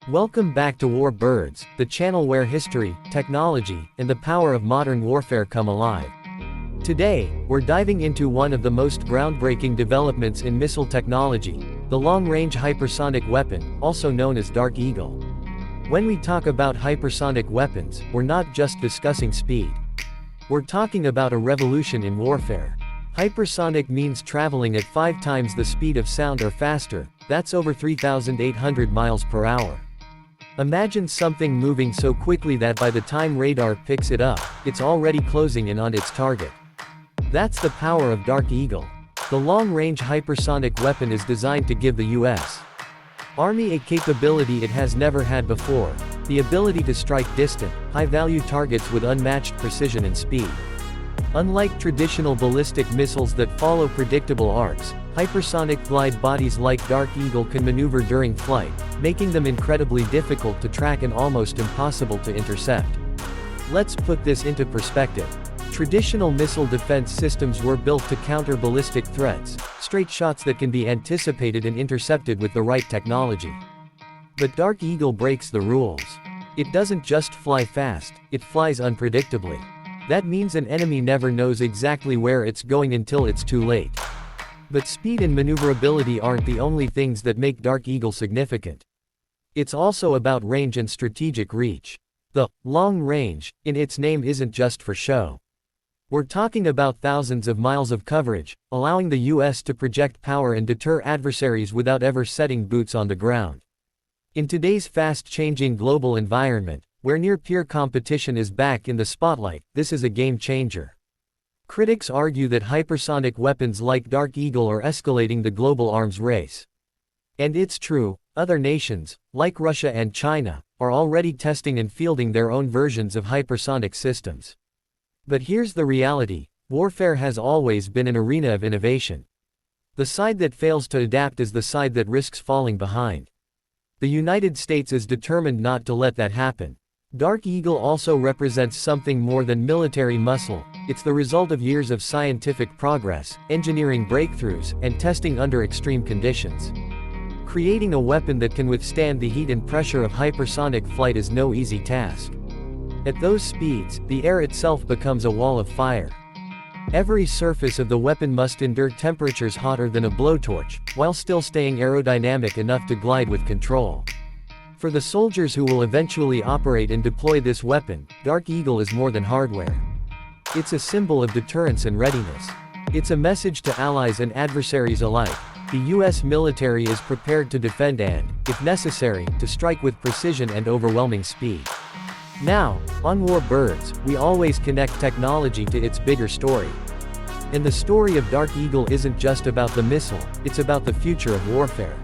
Welcome back to War Birds, the channel where history, technology, and the power of modern warfare come alive. Today, we're diving into one of the most groundbreaking developments in missile technology, the Long Range Hypersonic Weapon, also known as Dark Eagle. When we talk about hypersonic weapons, we're not just discussing speed. We're talking about a revolution in warfare. Hypersonic means traveling at 5 times the speed of sound or faster, that's over 3,800 miles per hour. Imagine something moving so quickly that by the time radar picks it up, it's already closing in on its target. That's the power of Dark Eagle. The long-range hypersonic weapon is designed to give the U.S. Army a capability it has never had before: the ability to strike distant, high-value targets with unmatched precision and speed. Unlike traditional ballistic missiles that follow predictable arcs, hypersonic glide bodies like Dark Eagle can maneuver during flight, making them incredibly difficult to track and almost impossible to intercept. Let's put this into perspective. Traditional missile defense systems were built to counter ballistic threats, straight shots that can be anticipated and intercepted with the right technology. But Dark Eagle breaks the rules. It doesn't just fly fast, it flies unpredictably. That means an enemy never knows exactly where it's going until it's too late. But speed and maneuverability aren't the only things that make Dark Eagle significant. It's also about range and strategic reach. The long range in its name isn't just for show. We're talking about thousands of miles of coverage, allowing the U.S. to project power and deter adversaries without ever setting boots on the ground. In today's fast-changing global environment, where near-peer competition is back in the spotlight, this is a game-changer. Critics argue that hypersonic weapons like Dark Eagle are escalating the global arms race. And it's true, other nations, like Russia and China, are already testing and fielding their own versions of hypersonic systems. But here's the reality: warfare has always been an arena of innovation. The side that fails to adapt is the side that risks falling behind. The United States is determined not to let that happen. Dark Eagle also represents something more than military muscle. It's the result of years of scientific progress, engineering breakthroughs, and testing under extreme conditions. Creating a weapon that can withstand the heat and pressure of hypersonic flight is no easy task. At those speeds, the air itself becomes a wall of fire. Every surface of the weapon must endure temperatures hotter than a blowtorch, while still staying aerodynamic enough to glide with control. For the soldiers who will eventually operate and deploy this weapon, Dark Eagle is more than hardware. It's a symbol of deterrence and readiness. It's a message to allies and adversaries alike: the U.S. military is prepared to defend and, if necessary, to strike with precision and overwhelming speed. Now, on War Birds, we always connect technology to its bigger story. And the story of Dark Eagle isn't just about the missile, it's about the future of warfare.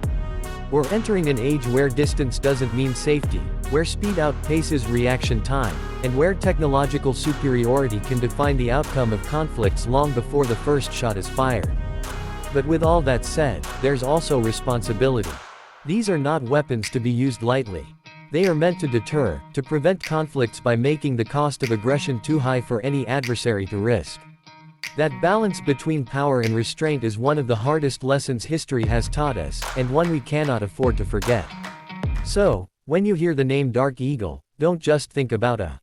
We're entering an age where distance doesn't mean safety, where speed outpaces reaction time, and where technological superiority can define the outcome of conflicts long before the first shot is fired. But with all that said, there's also responsibility. These are not weapons to be used lightly. They are meant to deter, to prevent conflicts by making the cost of aggression too high for any adversary to risk. That balance between power and restraint is one of the hardest lessons history has taught us, and one we cannot afford to forget. So, when you hear the name Dark Eagle, don't just think about a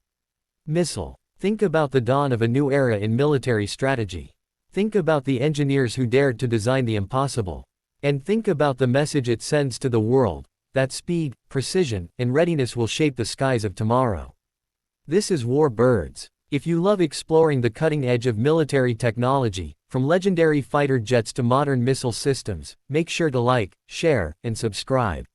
missile. Think about the dawn of a new era in military strategy. Think about the engineers who dared to design the impossible. And think about the message it sends to the world: that speed, precision, and readiness will shape the skies of tomorrow. This is War Birds. If you love exploring the cutting edge of military technology, from legendary fighter jets to modern missile systems, make sure to like, share, and subscribe.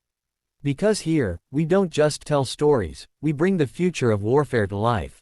Because here, we don't just tell stories, we bring the future of warfare to life.